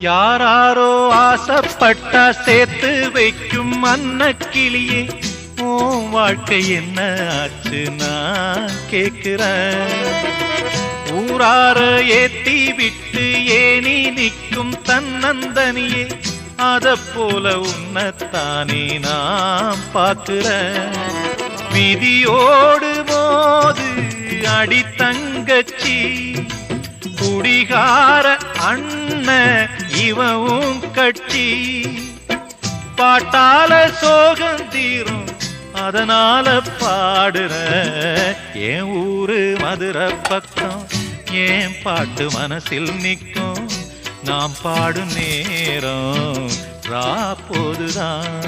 யாராரோ ஆசைப்பட்டா சேர்த்து வைக்கும் அன்னக்கிளியே, உன் வாழ்க்கை என்ன ஆச்சு நான் கேக்குறேன். ஊரார ஏத்தி விட்டு ஏனி நிற்கும் தன்னந்தனியே, அத போல உன்னத்தானே நான் பார்க்கிறேன். விதியோடு மோது அடி தங்கச்சி, குடிகார அண்ணன் இவவும் கட்சி. பாட்டால சோகம் தீரும் அதனால பாடுற, என் ஊரு மதுரை பக்கம் என் பாட்டு மனசில் நிற்கும். நாம் பாடும் நேரம் ராப்போதுதான்.